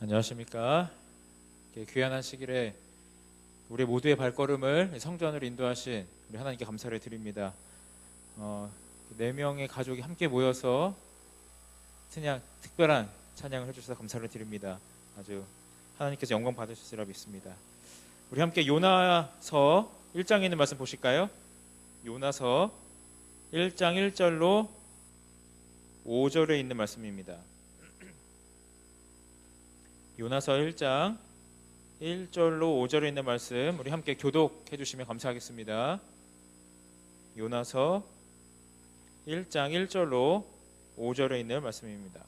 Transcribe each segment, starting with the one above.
안녕하십니까. 귀한 한 시길에 우리 모두의 발걸음을 성전으로 인도하신 우리 하나님께 감사를 드립니다. 4명의 가족이 함께 모여서 특별한 찬양을 해주셔서 감사를 드립니다. 아주 하나님께서 영광 받으시리라 믿습니다. 우리 함께 요나서 1장에 있는 말씀 보실까요? 요나서 1장 1절로 5절에 있는 말씀입니다. 요나서 1장 1절로 5절에 있는 말씀 우리 함께 교독해 주시면 감사하겠습니다. 요나서 1장 1절로 5절에 있는 말씀입니다.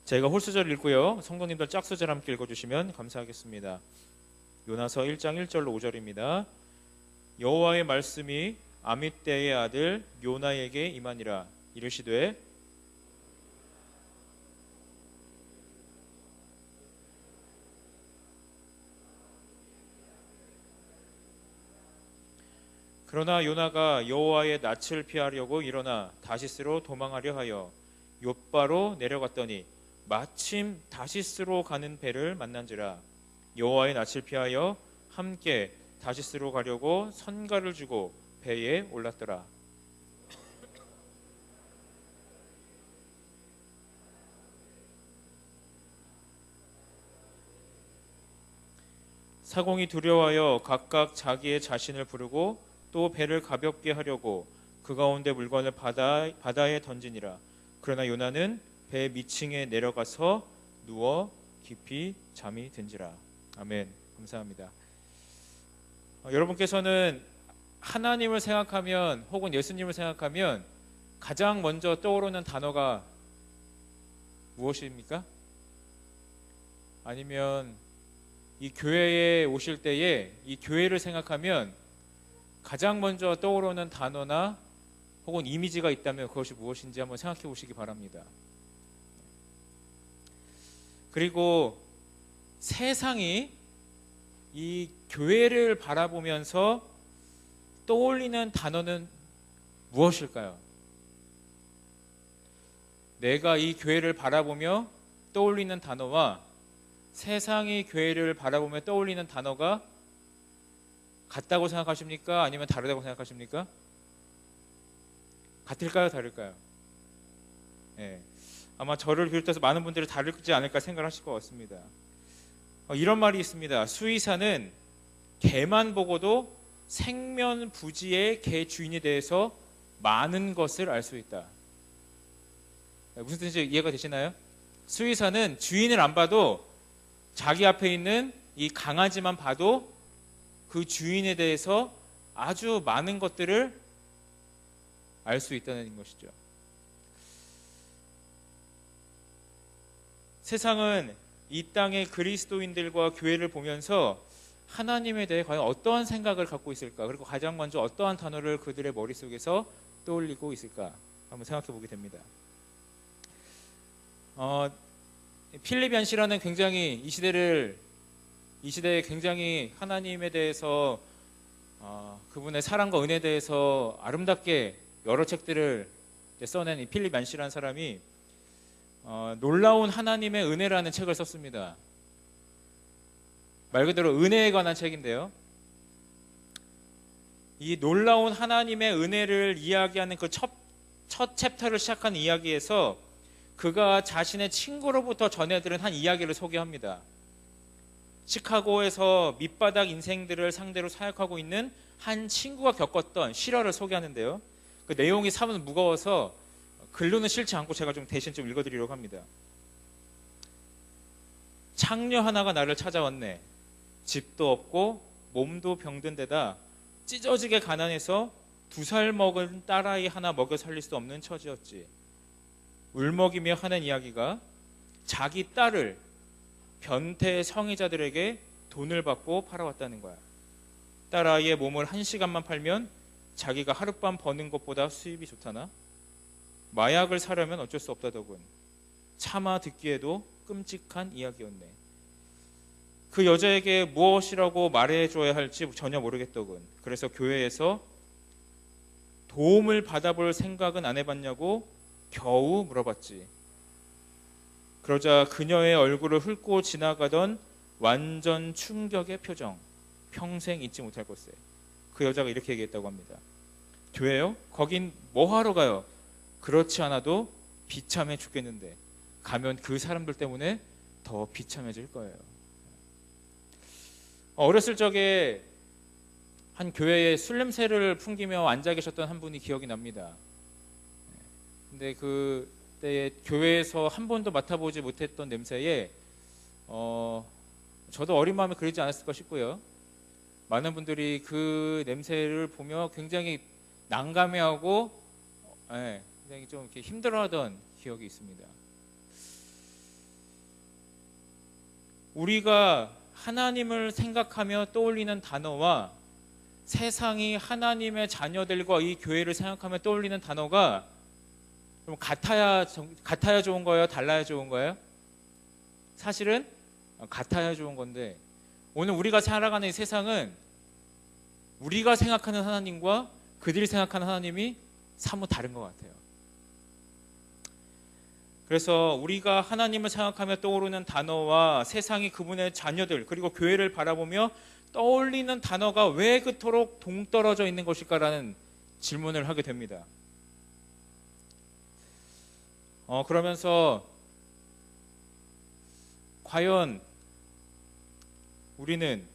제가 홀수절 읽고요, 성도님들 짝수절 함께 읽어주시면 감사하겠습니다. 요나서 1장 1절로 5절입니다. 여호와의 말씀이 아밋대의 아들 요나에게 임하니라. 이르시되 그러나 요나가 여호와의 낯을 피하려고 일어나 다시스로 도망하려 하여 욥바로 내려갔더니 마침 다시스로 가는 배를 만난지라. 여호와의 낯을 피하여 함께 다시스로 가려고 선가를 주고 배에 올랐더라. 사공이 두려워하여 각각 자기의 자신을 부르고 또 배를 가볍게 하려고 그 가운데 물건을 바다에 던지니라. 그러나 요나는 배 미층에 내려가서 누워 깊이 잠이 든지라. 아멘. 감사합니다. 여러분께서는 하나님을 생각하면 혹은 예수님을 생각하면 가장 먼저 떠오르는 단어가 무엇입니까? 아니면 이 교회에 오실 때에 이 교회를 생각하면 가장 먼저 떠오르는 단어나 혹은 이미지가 있다면 그것이 무엇인지 한번 생각해 보시기 바랍니다. 그리고 세상이 이 교회를 바라보면서 떠올리는 단어는 무엇일까요? 내가 이 교회를 바라보며 떠올리는 단어와 세상이 교회를 바라보며 떠올리는 단어가 같다고 생각하십니까? 아니면 다르다고 생각하십니까? 같을까요? 다를까요? 네. 아마 저를 비롯해서 많은 분들이 다르지 않을까 생각하실 것 같습니다. 이런 말이 있습니다. 수의사는 개만 보고도 생면부지의 개 주인에 대해서 많은 것을 알 수 있다. 무슨 뜻인지 이해가 되시나요? 수의사는 주인을 안 봐도 자기 앞에 있는 이 강아지만 봐도 그 주인에 대해서 아주 많은 것들을 알 수 있다는 것이죠. 세상은 이 땅의 그리스도인들과 교회를 보면서 하나님에 대해 과연 어떠한 생각을 갖고 있을까? 그리고 가장 먼저 어떠한 단어를 그들의 머릿속에서 떠올리고 있을까? 한번 생각해 보게 됩니다. 필립 얀시라는 굉장히 이 시대에 굉장히 하나님에 대해서 그분의 사랑과 은혜에 대해서 아름답게 여러 책들을 써낸 이 필립 얀시라는 사람이 놀라운 하나님의 은혜라는 책을 썼습니다. 말 그대로 은혜에 관한 책인데요, 이 놀라운 하나님의 은혜를 이야기하는 그 첫 챕터를 시작한 이야기에서 그가 자신의 친구로부터 전해들은 한 이야기를 소개합니다. 시카고에서 밑바닥 인생들을 상대로 사역하고 있는 한 친구가 겪었던 실화를 소개하는데요, 그 내용이 사뭇 무거워서 글로는 싫지 않고 제가 대신 좀 읽어드리려고 합니다. 창녀 하나가 나를 찾아왔네. 집도 없고 몸도 병든 데다 찢어지게 가난해서 2살 먹은 딸아이 하나 먹여 살릴 수 없는 처지였지. 울먹이며 하는 이야기가 자기 딸을 변태 성애자들에게 돈을 받고 팔아왔다는 거야. 딸아이의 몸을 1시간만 팔면 자기가 하룻밤 버는 것보다 수입이 좋다나? 마약을 사려면 어쩔 수 없다더군. 차마 듣기에도 끔찍한 이야기였네. 그 여자에게 무엇이라고 말해줘야 할지 전혀 모르겠더군. 그래서 교회에서 도움을 받아볼 생각은 안 해봤냐고 겨우 물어봤지. 그러자 그녀의 얼굴을 훑고 지나가던 완전 충격의 표정, 평생 잊지 못할 것을. 그 여자가 이렇게 얘기했다고 합니다. 교회요? 거긴 뭐 하러 가요? 그렇지 않아도 비참해 죽겠는데 가면 그 사람들 때문에 더 비참해질 거예요. 어렸을 적에 한 교회에 술 냄새를 풍기며 앉아 계셨던 한 분이 기억이 납니다. 근데 그때 교회에서 한 번도 맡아보지 못했던 냄새에 저도 어린 마음에 그러지 않았을까 싶고요. 많은 분들이 그 냄새를 보며 굉장히 난감해하고 굉장히 좀 이렇게 힘들어하던 기억이 있습니다. 우리가 하나님을 생각하며 떠올리는 단어와 세상이 하나님의 자녀들과 이 교회를 생각하며 떠올리는 단어가 좀 같아야 좋은 거예요? 달라야 좋은 거예요? 사실은 같아야 좋은 건데 오늘 우리가 살아가는 이 세상은 우리가 생각하는 하나님과 그들이 생각하는 하나님이 사뭇 다른 것 같아요. 그래서 우리가 하나님을 생각하며 떠오르는 단어와 세상이 그분의 자녀들 그리고 교회를 바라보며 떠올리는 단어가 왜 그토록 동떨어져 있는 것일까라는 질문을 하게 됩니다. 그러면서 과연 우리는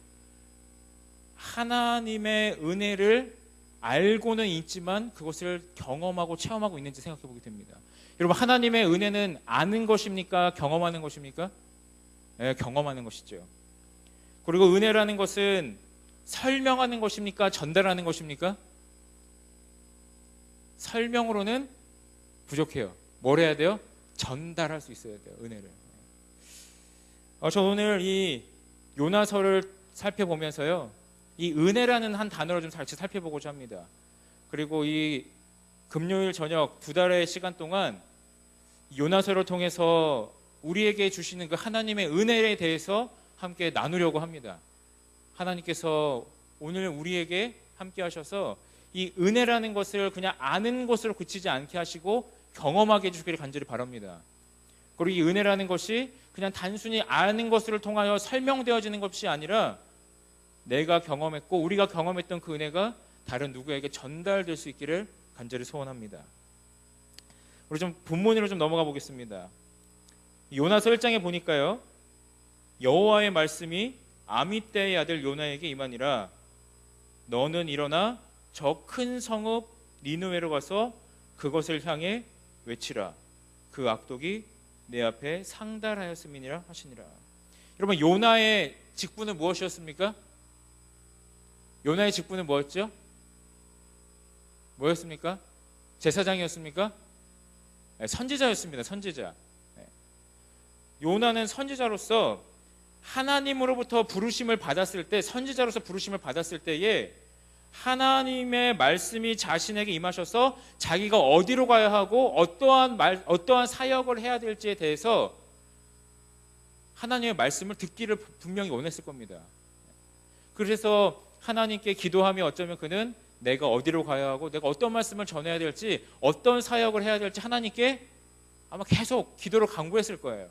하나님의 은혜를 알고는 있지만 그것을 경험하고 체험하고 있는지 생각해 보게 됩니다. 여러분, 하나님의 은혜는 아는 것입니까? 경험하는 것입니까? 네, 경험하는 것이죠. 그리고 은혜라는 것은 설명하는 것입니까? 전달하는 것입니까? 설명으로는 부족해요. 뭘 해야 돼요? 전달할 수 있어야 돼요. 은혜를. 저 오늘 이 요나서를 살펴보면서요, 이 은혜라는 한 단어를 좀 같이 살펴보고자 합니다. 그리고 이 금요일 저녁 2달의 시간 동안 요나서를 통해서 우리에게 주시는 그 하나님의 은혜에 대해서 함께 나누려고 합니다. 하나님께서 오늘 우리에게 함께 하셔서 이 은혜라는 것을 그냥 아는 것으로 그치지 않게 하시고 경험하게 해주시기를 간절히 바랍니다. 그리고 이 은혜라는 것이 그냥 단순히 아는 것을 통하여 설명되어지는 것이 아니라 내가 경험했고 우리가 경험했던 그 은혜가 다른 누구에게 전달될 수 있기를 간절히 소원합니다. 우리 좀 본문으로 좀 넘어가 보겠습니다. 요나서 1장에 보니까요, 여호와의 말씀이 아미떼의 아들 요나에게 임하니라. 너는 일어나 저 큰 성읍 니느웨로 가서 그것을 향해 외치라. 그 악독이 내 앞에 상달하였음이니라 하시니라. 여러분, 요나의 직분은 무엇이었습니까? 요나의 직분은 뭐였죠? 뭐였습니까? 제사장이었습니까? 네, 선지자였습니다. 선지자. 네. 요나는 선지자로서 하나님으로부터 부르심을 받았을 때, 선지자로서 부르심을 받았을 때에 하나님의 말씀이 자신에게 임하셔서 자기가 어디로 가야 하고 어떠한 사역을 해야 될지에 대해서 하나님의 말씀을 듣기를 분명히 원했을 겁니다. 그래서 하나님께 기도하며 어쩌면 그는 내가 어디로 가야 하고 내가 어떤 말씀을 전해야 될지 어떤 사역을 해야 될지 하나님께 아마 계속 기도를 간구했을 거예요.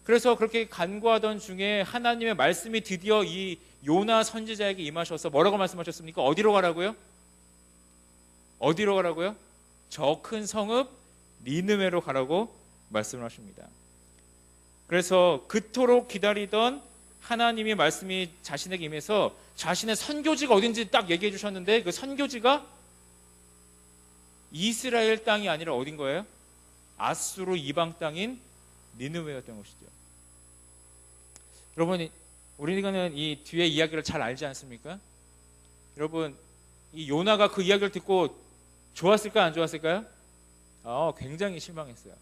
그래서 그렇게 간구하던 중에 하나님의 말씀이 드디어 이 요나 선지자에게 임하셔서 뭐라고 말씀하셨습니까? 어디로 가라고요? 어디로 가라고요? 저 큰 성읍 니느웨로 가라고 말씀을 하십니다. 그래서 그토록 기다리던 하나님의 말씀이 자신에게 임해서 자신의 선교지가 어딘지 딱 얘기해 주셨는데 그 선교지가 이스라엘 땅이 아니라 어딘 거예요? 아수르 이방 땅인 니느웨였던 것이죠. 여러분, 우리는 이 뒤에 이야기를 잘 알지 않습니까? 여러분, 이 요나가 그 이야기를 듣고 좋았을까요? 안 좋았을까요? 굉장히 실망했어요.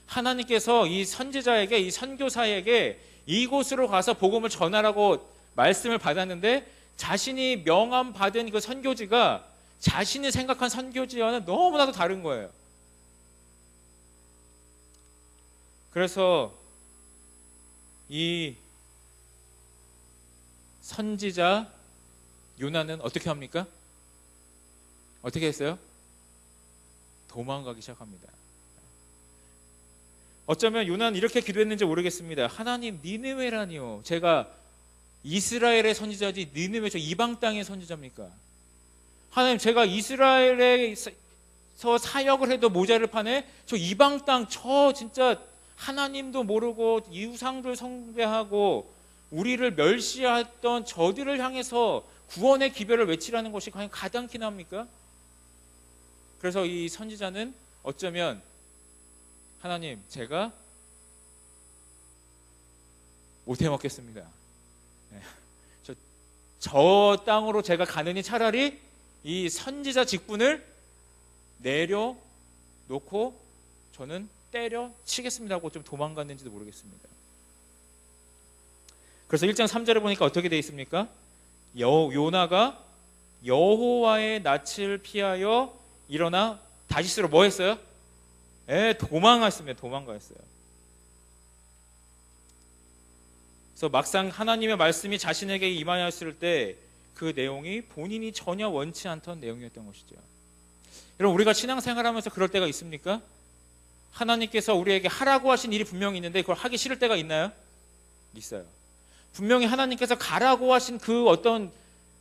하나님께서 이 선지자에게, 이 선교사에게 이곳으로 가서 복음을 전하라고 말씀을 받았는데 자신이 명함 받은 그 선교지가 자신이 생각한 선교지와는 너무나도 다른 거예요. 그래서 이 선지자 요나는 어떻게 합니까? 어떻게 했어요? 도망가기 시작합니다. 어쩌면 요나는 이렇게 기도했는지 모르겠습니다. 하나님, 니느웨라니요. 제가 이스라엘의 선지자지 니느웨 저 이방 땅의 선지자입니까? 하나님, 제가 이스라엘에서 사역을 해도 모자를 파네. 저 이방 땅 저 진짜 하나님도 모르고 이우상들 숭배하고 우리를 멸시했던 저들을 향해서 구원의 기별을 외치라는 것이 과연 가당키나 합니까? 그래서 이 선지자는 어쩌면 하나님, 제가 못해 먹겠습니다. 저 땅으로 제가 가느니 차라리 이 선지자 직분을 내려놓고 저는 때려치겠습니다 하고 좀 도망갔는지도 모르겠습니다. 그래서 1장 3절에 보니까 어떻게 되어 있습니까? 요나가 여호와의 낯을 피하여 일어나 다시스로 뭐 했어요? 도망갔습니다. 도망갔어요. 그래서 막상 하나님의 말씀이 자신에게 임하였을 때 그 내용이 본인이 전혀 원치 않던 내용이었던 것이죠. 여러분, 우리가 신앙생활하면서 그럴 때가 있습니까? 하나님께서 우리에게 하라고 하신 일이 분명히 있는데 그걸 하기 싫을 때가 있나요? 있어요. 분명히 하나님께서 가라고 하신 그 어떤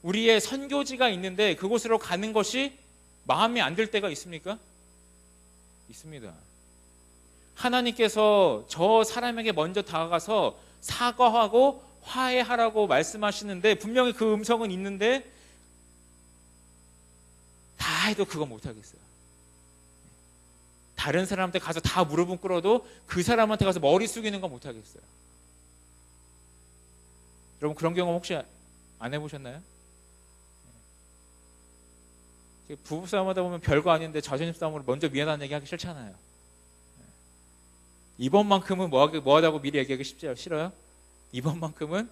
우리의 선교지가 있는데 그곳으로 가는 것이 마음에 안 들 때가 있습니까? 있습니다. 하나님께서 저 사람에게 먼저 다가가서 사과하고 화해하라고 말씀하시는데 분명히 그 음성은 있는데 다 해도 그거 못하겠어요. 다른 사람한테 가서 다 무릎은 꿇어도 그 사람한테 가서 머리 숙이는 거 못하겠어요. 여러분, 그런 경험 혹시 안 해보셨나요? 부부싸움 하다 보면 별거 아닌데 자존심 싸움으로 먼저 미안하다는 얘기 하기 싫잖아요. 이번만큼은 뭐 하다고 미리 얘기하기 싫어요? 이번만큼은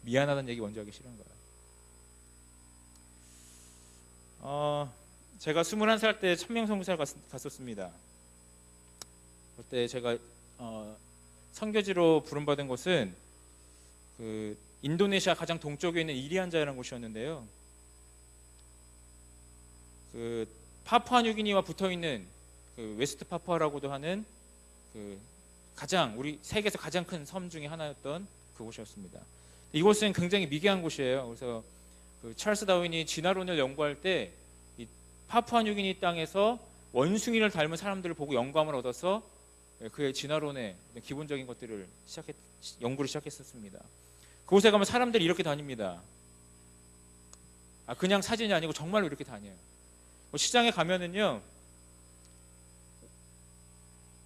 미안하다는 얘기 먼저 하기 싫은 거예요. 제가 21살 때 천명선교사를 갔었습니다. 그때 제가 선교지로 부름받은 곳은 그 인도네시아 가장 동쪽에 있는 이리안자라는 곳이었는데요. 그 파푸아뉴기니와 붙어있는 그 웨스트 파푸아라고도 하는 그 우리 세계에서 가장 큰 섬 중에 하나였던 그곳이었습니다. 이곳은 굉장히 미개한 곳이에요. 그래서 그 찰스 다윈이 진화론을 연구할 때 이 파푸아뉴기니 땅에서 원숭이를 닮은 사람들을 보고 영감을 얻어서 그의 진화론의 기본적인 것들을 연구를 시작했었습니다. 그곳에 가면 사람들이 이렇게 다닙니다. 그냥 사진이 아니고 정말로 이렇게 다녀요. 시장에 가면은요,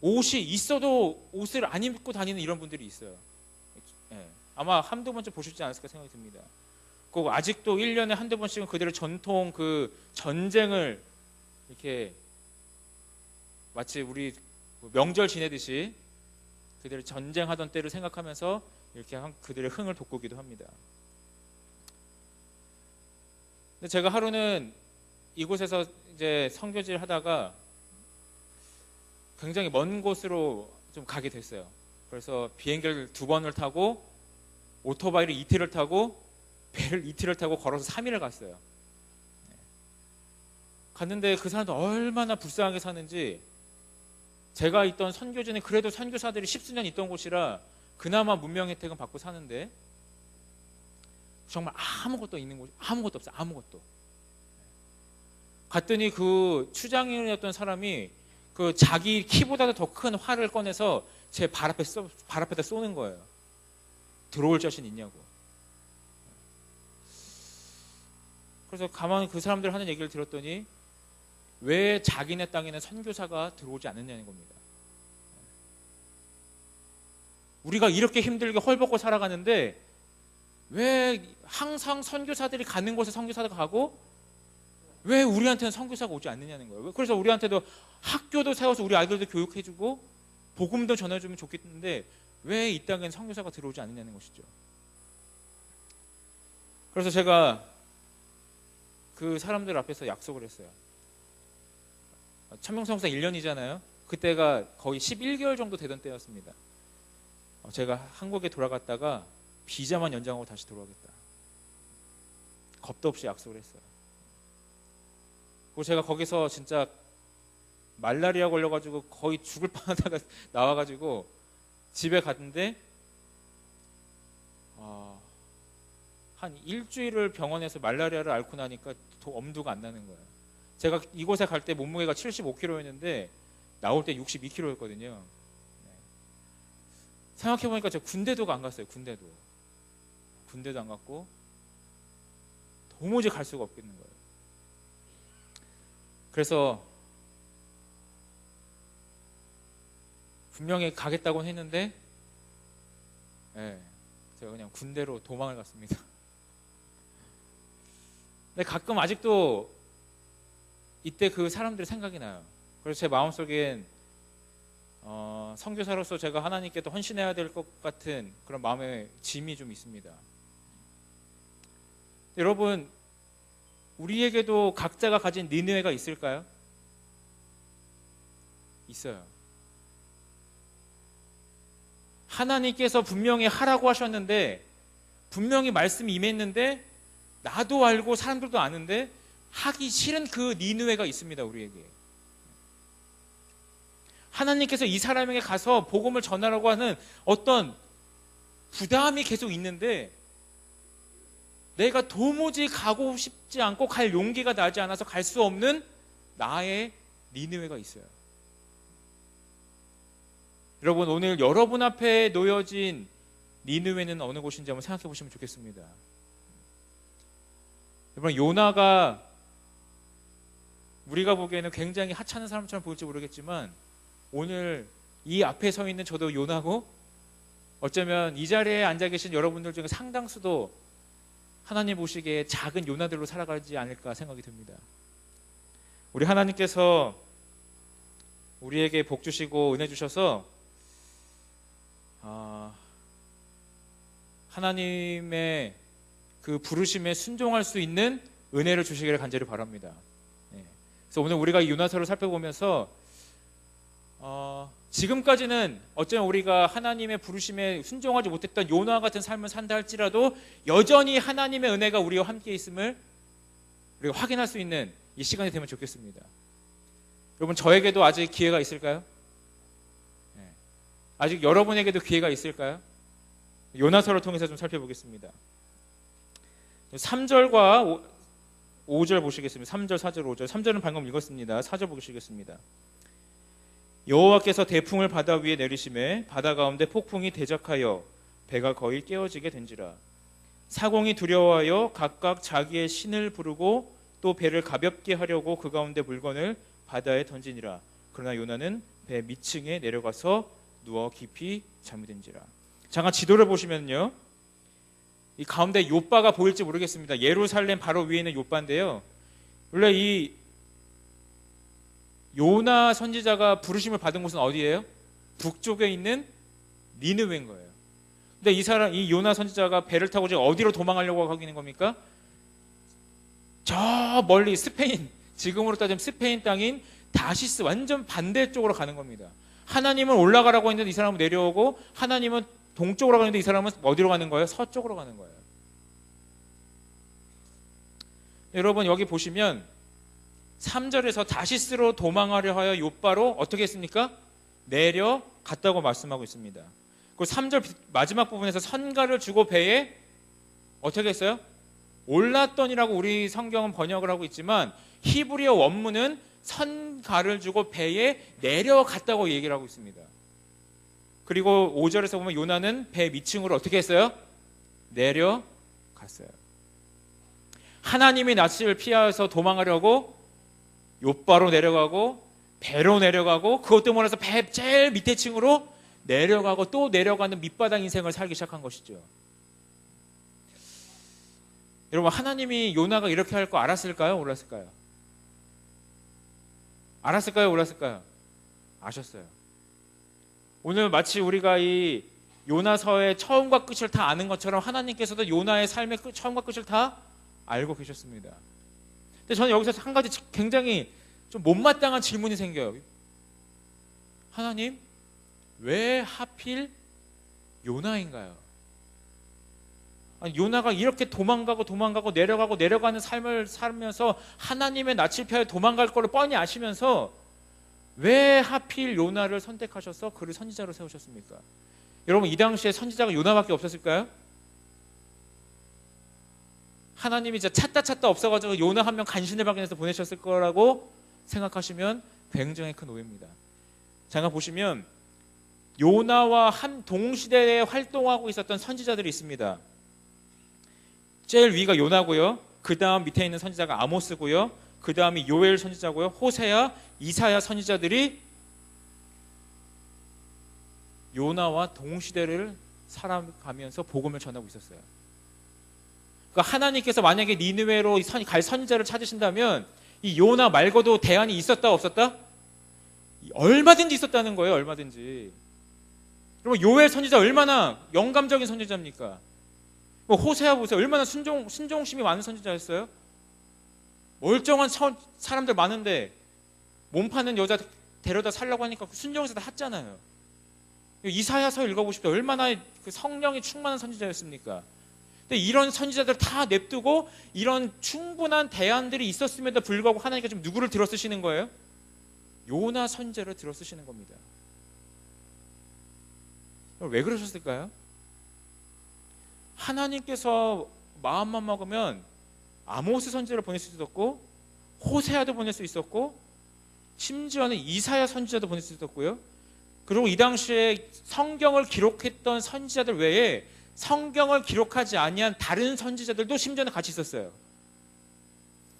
옷이 있어도 옷을 안 입고 다니는 이런 분들이 있어요. 아마 한두 번쯤 보셨지 않았을까 생각이 듭니다. 꼭 아직도 1년에 한두 번씩은 그들의 전통 그 전쟁을 이렇게 마치 우리 명절 지내듯이 그들의 전쟁하던 때를 생각하면서 이렇게 그들의 흥을 돋구기도 합니다. 근데 제가 하루는 이곳에서 이제 선교지를 하다가 굉장히 먼 곳으로 좀 가게 됐어요. 그래서 비행기를 2번을 타고 오토바이를 이틀을 타고 배를 이틀을 타고 걸어서 3일을 갔어요. 갔는데 그 사람도 얼마나 불쌍하게 사는지, 제가 있던 선교지는 그래도 선교사들이 10수년 있던 곳이라 그나마 문명 혜택은 받고 사는데 정말 아무것도 있는 곳이 아무것도 없어요. 아무것도. 갔더니 그 추장이었던 사람이 그 자기 키보다도 더 큰 활을 꺼내서 제 발 앞에다 쏘는 거예요. 들어올 자신 있냐고. 그래서 가만히 그 사람들 하는 얘기를 들었더니 왜 자기네 땅에는 선교사가 들어오지 않느냐는 겁니다. 우리가 이렇게 힘들게 헐벗고 살아가는데 왜 항상 선교사들이 가는 곳에 선교사가 가고 왜 우리한테는 선교사가 오지 않느냐는 거예요. 그래서 우리한테도 학교도 세워서 우리 아이들도 교육해주고 복음도 전해주면 좋겠는데 왜 이 땅에는 선교사가 들어오지 않느냐는 것이죠. 그래서 제가 그 사람들 앞에서 약속을 했어요. 천명선교사 1년이잖아요. 그때가 거의 11개월 정도 되던 때였습니다. 제가 한국에 돌아갔다가 비자만 연장하고 다시 돌아가겠다. 겁도 없이 약속을 했어요. 그리고 제가 거기서 진짜 말라리아 걸려가지고 거의 죽을 뻔하다가 나와가지고 집에 갔는데 한 일주일을 병원에서 말라리아를 앓고 나니까 엄두가 안 나는 거예요. 제가 이곳에 갈 때 몸무게가 75kg였는데 나올 때 62kg였거든요. 생각해보니까 제가 군대도 안 갔어요. 군대도 안 갔고 도무지 갈 수가 없겠는 거예요. 그래서 분명히 가겠다고는 했는데 제가 그냥 군대로 도망을 갔습니다. 근데 가끔 아직도 이때 그 사람들이 생각이 나요. 그래서 제 마음속엔 선교사로서 제가 하나님께 또 헌신해야 될 것 같은 그런 마음의 짐이 좀 있습니다. 여러분, 우리에게도 각자가 가진 니느웨가 있을까요? 있어요. 하나님께서 분명히 하라고 하셨는데, 분명히 말씀이 임했는데 나도 알고 사람들도 아는데 하기 싫은 그 니느웨가 있습니다. 우리에게. 하나님께서 이 사람에게 가서 복음을 전하라고 하는 어떤 부담이 계속 있는데 내가 도무지 가고 싶지 않고 갈 용기가 나지 않아서 갈 수 없는 나의 니느웨가 있어요. 여러분, 오늘 여러분 앞에 놓여진 니느웨는 어느 곳인지 한번 생각해 보시면 좋겠습니다. 여러분, 요나가 우리가 보기에는 굉장히 하찮은 사람처럼 보일지 모르겠지만 오늘 이 앞에 서 있는 저도 요나고 어쩌면 이 자리에 앉아 계신 여러분들 중에 상당수도 하나님 보시기에 작은 요나들로 살아가지 않을까 생각이 듭니다. 우리 하나님께서 우리에게 복 주시고 은혜 주셔서 하나님의 그 부르심에 순종할 수 있는 은혜를 주시기를 간절히 바랍니다. 그래서 오늘 우리가 이 요나서를 살펴보면서 지금까지는 어쩌면 우리가 하나님의 부르심에 순종하지 못했던 요나 같은 삶을 산다 할지라도 여전히 하나님의 은혜가 우리와 함께 있음을 우리가 확인할 수 있는 이 시간이 되면 좋겠습니다. 여러분, 저에게도 아직 기회가 있을까요? 아직 여러분에게도 기회가 있을까요? 요나서를 통해서 좀 살펴보겠습니다. 3절과 5절 보시겠습니다. 3절, 4절, 5절. 3절은 방금 읽었습니다. 4절 보시겠습니다. 여호와께서 대풍을 바다 위에 내리심에 바다 가운데 폭풍이 대적하여 배가 거의 깨어지게 된지라. 사공이 두려워하여 각각 자기의 신을 부르고 또 배를 가볍게 하려고 그 가운데 물건을 바다에 던지니라. 그러나 요나는 배 밑층에 내려가서 누워 깊이 잠이 든지라. 잠깐 지도를 보시면요, 이 가운데 욥바가 보일지 모르겠습니다. 예루살렘 바로 위에 있는 욥바인데요, 원래 이 요나 선지자가 부르심을 받은 곳은 어디예요? 북쪽에 있는 니느웨인 거예요. 근데 이 요나 선지자가 배를 타고 지금 어디로 도망가려고 하고 있는 겁니까? 저 멀리 스페인, 지금으로 따지면 스페인 땅인 다시스 완전 반대쪽으로 가는 겁니다. 하나님은 올라가라고 했는데 이 사람은 내려오고, 하나님은 동쪽으로 가는데 이 사람은 어디로 가는 거예요? 서쪽으로 가는 거예요. 여러분, 여기 보시면 3절에서 다시스로 도망하려 하여 욥바로 어떻게 했습니까? 내려갔다고 말씀하고 있습니다. 그 3절 마지막 부분에서 선가를 주고 배에 어떻게 했어요? 올랐더니라고 우리 성경은 번역을 하고 있지만 히브리어 원문은 선가를 주고 배에 내려갔다고 얘기를 하고 있습니다. 그리고 5절에서 보면 요나는 배 밑층으로 어떻게 했어요? 내려갔어요. 하나님이 낯을 피해서 도망하려고 욥바로 내려가고 배로 내려가고, 그것 때문에 해서 배 제일 밑에 층으로 내려가고 또 내려가는 밑바닥 인생을 살기 시작한 것이죠. 여러분, 하나님이 요나가 이렇게 할 거 알았을까요? 몰랐을까요? 알았을까요? 몰랐을까요? 아셨어요. 오늘 마치 우리가 이 요나서의 처음과 끝을 다 아는 것처럼 하나님께서도 요나의 삶의 처음과 끝을 다 알고 계셨습니다. 근데 저는 여기서 한 가지 굉장히 좀 못마땅한 질문이 생겨요. 하나님, 왜 하필 요나인가요? 아니, 요나가 이렇게 도망가고 내려가는 삶을 살면서 하나님의 낯을 피하여 도망갈 거를 뻔히 아시면서 왜 하필 요나를 선택하셔서 그를 선지자로 세우셨습니까? 여러분, 이 당시에 선지자가 요나밖에 없었을까요? 하나님이 진짜 찾다 없어가지고 요나 한 명 간신히 발견해서 보내셨을 거라고 생각하시면 굉장히 큰 오해입니다. 잠깐 보시면 요나와 한 동시대에 활동하고 있었던 선지자들이 있습니다. 제일 위가 요나고요. 그 다음 밑에 있는 선지자가 아모스고요. 그 다음이 요엘 선지자고요. 호세야, 이사야 선지자들이 요나와 동시대를 살아가면서 복음을 전하고 있었어요. 그러니까 하나님께서 만약에 니느웨로 갈 선지자를 찾으신다면 이 요나 말고도 대안이 있었다 없었다? 얼마든지 있었다는 거예요. 얼마든지. 그리고 요엘 선지자 얼마나 영감적인 선지자입니까? 호세아 보세요. 얼마나 순종심이 많은 선지자였어요? 멀쩡한 사람들 많은데 몸 파는 여자 데려다 살라고 하니까 순종해서 다 했잖아요. 이사야서 읽어보십시오. 얼마나 그 성령이 충만한 선지자였습니까? 근데 이런 선지자들 다 냅두고 이런 충분한 대안들이 있었음에도 불구하고 하나님께서 지금 누구를 들어 쓰시는 거예요? 요나 선지자를 들어 쓰시는 겁니다. 왜 그러셨을까요? 하나님께서 마음만 먹으면 아모스 선지자를 보낼 수 있었고, 호세아도 보낼 수 있었고, 심지어는 이사야 선지자도 보낼 수 있었고요. 그리고 이 당시에 성경을 기록했던 선지자들 외에 성경을 기록하지 아니한 다른 선지자들도 심지어는 같이 있었어요.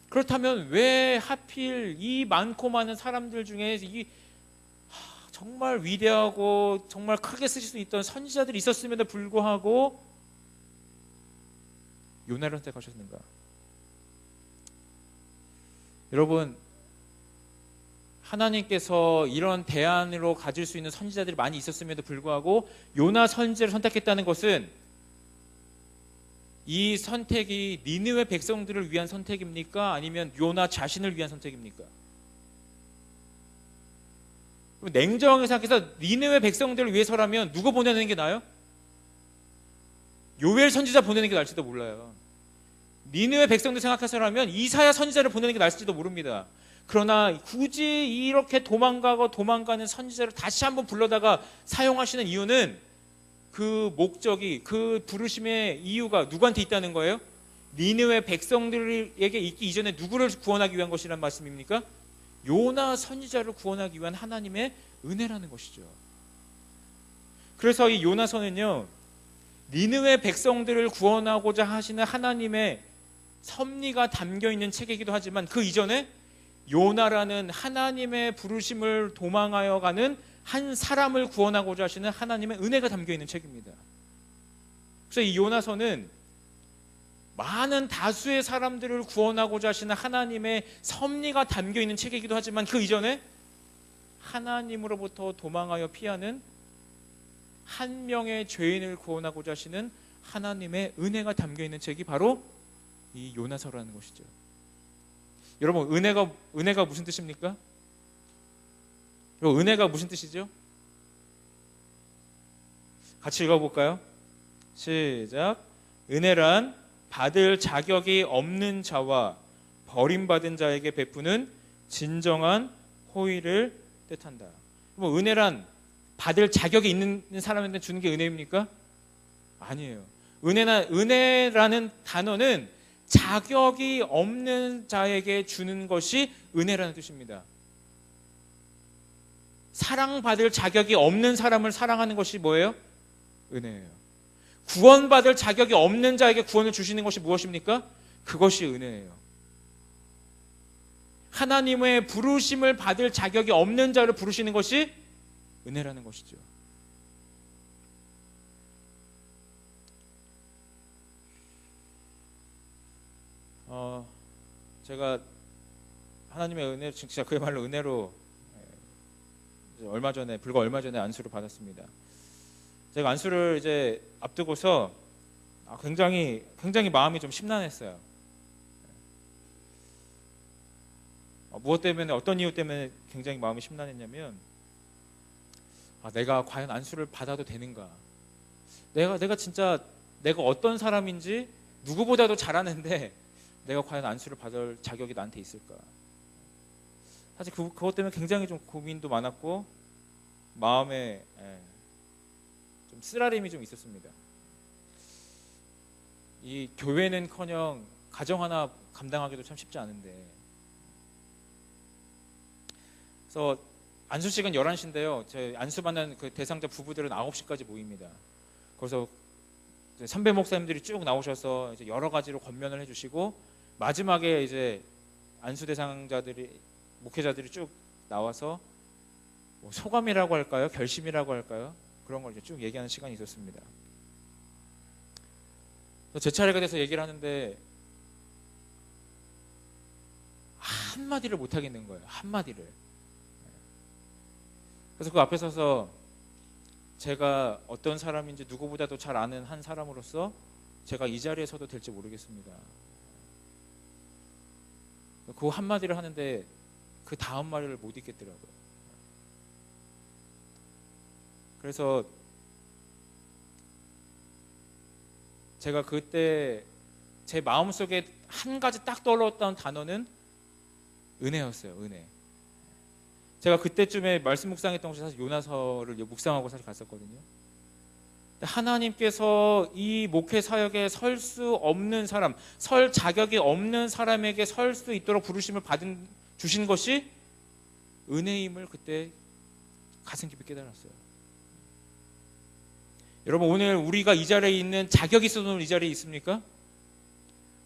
그렇다면 왜 하필 이 많고 많은 사람들 중에 이 정말 위대하고 정말 크게 쓰실 수 있던 선지자들이 있었음에도 불구하고 요나를 선택하셨는가? 여러분, 하나님께서 이런 대안으로 가질 수 있는 선지자들이 많이 있었음에도 불구하고 요나 선지자를 선택했다는 것은 이 선택이 니느웨 백성들을 위한 선택입니까? 아니면 요나 자신을 위한 선택입니까? 냉정하게 생각해서 니느웨 백성들을 위해서라면 누구 보내는 게 나아요? 요엘 선지자 보내는 게 나을지도 몰라요. 니느웨 백성들 생각해서라면 이사야 선지자를 보내는 게 나을지도 모릅니다. 그러나 굳이 이렇게 도망가는 선지자를 다시 한번 불러다가 사용하시는 이유는 그 목적이, 그 부르심의 이유가 누구한테 있다는 거예요? 니느웨 백성들에게 있기 이전에 누구를 구원하기 위한 것이란 말씀입니까? 요나 선지자를 구원하기 위한 하나님의 은혜라는 것이죠. 그래서 이 요나서는요, 니느웨 백성들을 구원하고자 하시는 하나님의 섭리가 담겨있는 책이기도 하지만 그 이전에 요나라는 하나님의 부르심을 도망하여 가는 한 사람을 구원하고자 하시는 하나님의 은혜가 담겨있는 책입니다. 그래서 이 요나서는 많은 다수의 사람들을 구원하고자 하시는 하나님의 섭리가 담겨있는 책이기도 하지만 그 이전에 하나님으로부터 도망하여 피하는 한 명의 죄인을 구원하고자 하시는 하나님의 은혜가 담겨있는 책이 바로 이 요나서라는 것이죠. 여러분, 은혜가 무슨 뜻입니까? 은혜가 무슨 뜻이죠? 같이 읽어볼까요? 시작. 은혜란 받을 자격이 없는 자와 버림받은 자에게 베푸는 진정한 호의를 뜻한다. 은혜란 받을 자격이 있는 사람한테 주는 게 은혜입니까? 아니에요. 은혜라는 단어는 자격이 없는 자에게 주는 것이 은혜라는 뜻입니다. 사랑받을 자격이 없는 사람을 사랑하는 것이 뭐예요? 은혜예요. 구원받을 자격이 없는 자에게 구원을 주시는 것이 무엇입니까? 그것이 은혜예요. 하나님의 부르심을 받을 자격이 없는 자를 부르시는 것이 은혜라는 것이죠. 제가 하나님의 은혜, 진짜 그야말로 은혜로 불과 얼마 전에 안수를 받았습니다. 제가 안수를 이제 앞두고서 굉장히 마음이 좀 심란했어요. 무엇 때문에, 어떤 이유 때문에 굉장히 마음이 심란했냐면, 내가 과연 안수를 받아도 되는가? 내가 진짜 내가 어떤 사람인지 누구보다도 잘 아는데 내가 과연 안수를 받을 자격이 나한테 있을까? 사실 그것 때문에 굉장히 좀 고민도 많았고 마음에 좀 쓰라림이 좀 있었습니다. 이 교회는커녕 가정 하나 감당하기도 참 쉽지 않은데. 그래서 안수 시간 11시인데요. 제 안수받는 그 대상자 부부들은 9시까지 모입니다. 그래서 선배 목사님들이 쭉 나오셔서 이제 여러 가지로 권면을 해주시고 마지막에 이제 안수 대상자들이 목회자들이 쭉 나와서 뭐 소감이라고 할까요? 결심이라고 할까요? 그런 걸 이제 쭉 얘기하는 시간이 있었습니다. 제 차례가 돼서 얘기를 하는데 한마디를 못 하겠는 거예요. 한마디를. 그래서 그 앞에 서서 제가 어떤 사람인지 누구보다도 잘 아는 한 사람으로서 제가 이 자리에 서도 될지 모르겠습니다. 그 한마디를 하는데 그 다음 말을 못 잊겠더라고요. 그래서 제가 그때 제 마음속에 한 가지 딱 떠올랐던 단어는 은혜였어요. 은혜. 제가 그때쯤에 말씀 묵상했던 곳이 사실 요나서를 묵상하고 사실 갔었거든요. 하나님께서 이 목회 사역에 설 수 없는 사람, 설 자격이 없는 사람에게 설 수 있도록 부르심을 주신 것이 은혜임을 그때 가슴 깊이 깨달았어요. 여러분, 오늘 우리가 이 자리에 있는 자격이 있어서 이 자리에 있습니까?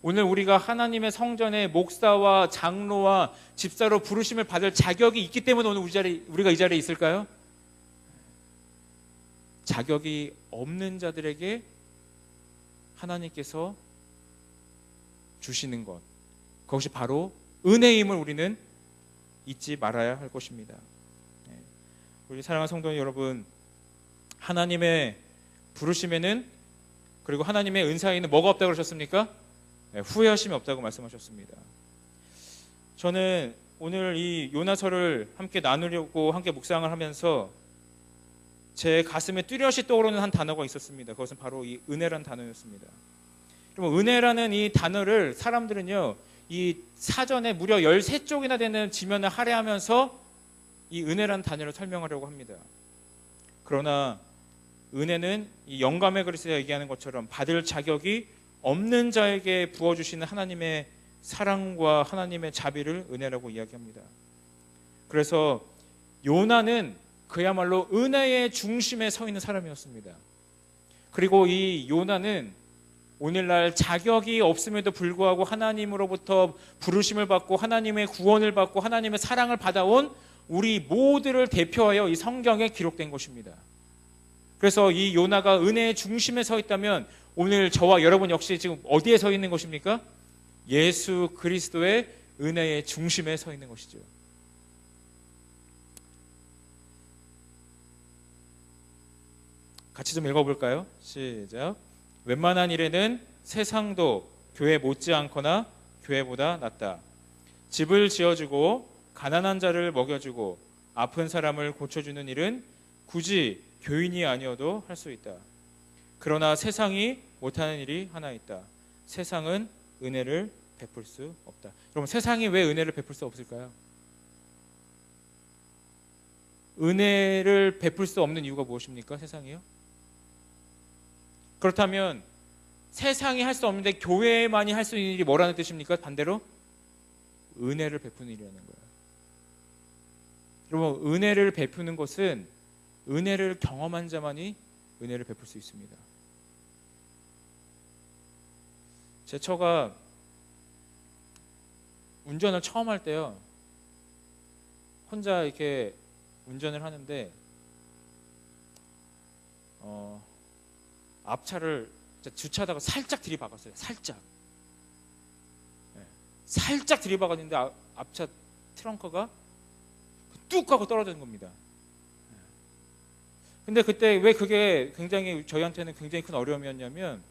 오늘 우리가 하나님의 성전에 목사와 장로와 집사로 부르심을 받을 자격이 있기 때문에 오늘 우리가 이 자리에 있을까요? 자격이 없는 자들에게 하나님께서 주시는 것, 그것이 바로 은혜임을 우리는 잊지 말아야 할 것입니다. 우리 사랑하는 성도 여러분, 하나님의 부르심에는, 그리고 하나님의 은사에는 뭐가 없다고 그러셨습니까? 후회하심이 없다고 말씀하셨습니다. 저는 오늘 이 요나서를 함께 나누려고 함께 묵상을 하면서 제 가슴에 뚜렷이 떠오르는 한 단어가 있었습니다. 그것은 바로 이 은혜란 단어였습니다. 그럼 은혜라는 이 단어를 사람들은요, 이 사전에 무려 13쪽이나 되는 지면을 할애하면서 이 은혜란 단어를 설명하려고 합니다. 그러나 은혜는 이 영감의 글에서 얘기하는 것처럼 받을 자격이 없는 자에게 부어주시는 하나님의 사랑과 하나님의 자비를 은혜라고 이야기합니다. 그래서 요나는 그야말로 은혜의 중심에 서 있는 사람이었습니다. 그리고 이 요나는 오늘날 자격이 없음에도 불구하고 하나님으로부터 부르심을 받고 하나님의 구원을 받고 하나님의 사랑을 받아온 우리 모두를 대표하여 이 성경에 기록된 것입니다. 그래서 이 요나가 은혜의 중심에 서 있다면 오늘 저와 여러분 역시 지금 어디에 서 있는 것입니까? 예수 그리스도의 은혜의 중심에 서 있는 것이죠. 같이 좀 읽어볼까요? 시작. 웬만한 일에는 세상도 교회 못지않거나 교회보다 낫다. 집을 지어주고 가난한 자를 먹여주고 아픈 사람을 고쳐주는 일은 굳이 교인이 아니어도 할 수 있다. 그러나 세상이 못하는 일이 하나 있다. 세상은 은혜를 베풀 수 없다. 여러분, 세상이 왜 은혜를 베풀 수 없을까요? 은혜를 베풀 수 없는 이유가 무엇입니까? 세상이요? 그렇다면 세상이 할 수 없는데 교회만이 할 수 있는 일이 뭐라는 뜻입니까? 반대로 은혜를 베푸는 일이라는 거예요. 여러분, 은혜를 베푸는 것은 은혜를 경험한 자만이 은혜를 베풀 수 있습니다. 제 처가 운전을 처음 할 때요, 혼자 이렇게 운전을 하는데 앞차를 주차하다가 살짝 들이박았어요. 살짝 들이박았는데 앞차 트렁크가 뚝 하고 떨어지는 겁니다. 근데 그때 왜 그게 굉장히 저희한테는 굉장히 큰 어려움이었냐면,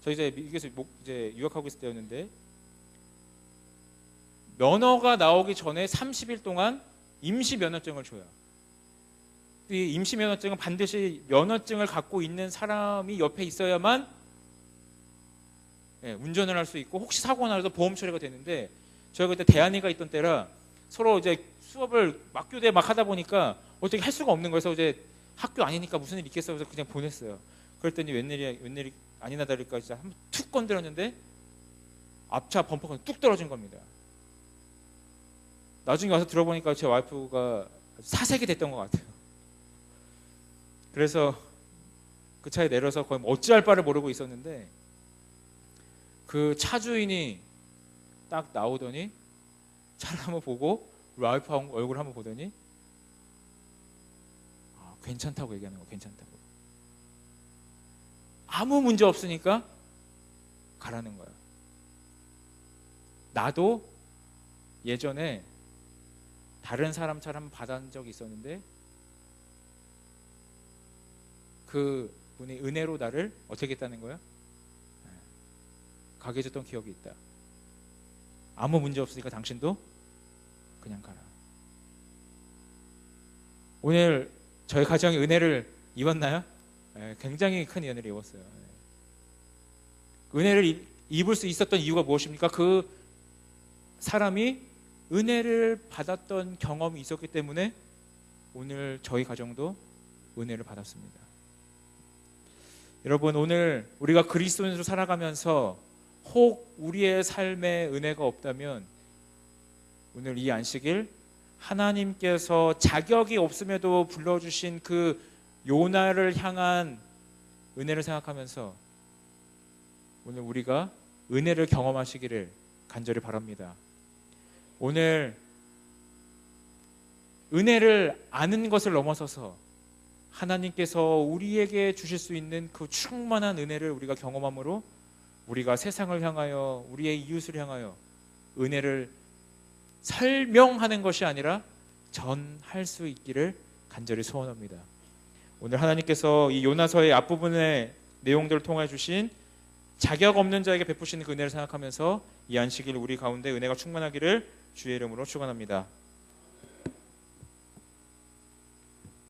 저희 이제 미국에서 이제 유학하고 있을 때였는데, 면허가 나오기 전에 30일 동안 임시 면허증을 줘요. 이 임시 면허증은 반드시 면허증을 갖고 있는 사람이 옆에 있어야만 운전을 할 수 있고, 혹시 사고가 나도 보험 처리가 되는데, 저희가 그때 대안이가 있던 때라 서로 이제 수업을 막교대 막 하다 보니까 어떻게 할 수가 없는 거예요. 그래서 이제 학교 아니니까 무슨 일 있겠어 그래서 그냥 보냈어요. 그랬더니 웬일이 아니나 다를까 진짜 한번 툭 건드렸는데 앞차 범퍼가 뚝 떨어진 겁니다. 나중에 와서 들어보니까 제 와이프가 사색이 됐던 것 같아요. 그래서 그 차에 내려서 거의 뭐 어찌할 바를 모르고 있었는데 그 차 주인이 딱 나오더니 차를 한번 보고 와이프 얼굴 한번 보더니 괜찮다고 얘기하는 거. 괜찮다고. 아무 문제 없으니까 가라는 거야. 나도 예전에 다른 사람 차를 한번 받은 적이 있었는데 그 분이 은혜로 나를 어떻게 했다는 거야? 가게 해줬던 기억이 있다. 아무 문제 없으니까 당신도 그냥 가라. 오늘 저희 가정이 은혜를 입었나요? 굉장히 큰 은혜를 입었어요. 은혜를 입을 수 있었던 이유가 무엇입니까? 그 사람이 은혜를 받았던 경험이 있었기 때문에 오늘 저희 가정도 은혜를 받았습니다. 여러분, 오늘 우리가 그리스도인으로 살아가면서 혹 우리의 삶에 은혜가 없다면 오늘 이 안식일 하나님께서 자격이 없음에도 불러주신 그 요나를 향한 은혜를 생각하면서 오늘 우리가 은혜를 경험하시기를 간절히 바랍니다. 오늘 은혜를 아는 것을 넘어서서 하나님께서 우리에게 주실 수 있는 그 충만한 은혜를 우리가 경험함으로 우리가 세상을 향하여 우리의 이웃을 향하여 은혜를 설명하는 것이 아니라 전할 수 있기를 간절히 소원합니다. 오늘 하나님께서 이 요나서의 앞부분의 내용들을 통해 주신 자격 없는 자에게 베푸시는 그 은혜를 생각하면서 이 안식일 우리 가운데 은혜가 충만하기를 주의 이름으로 축원합니다.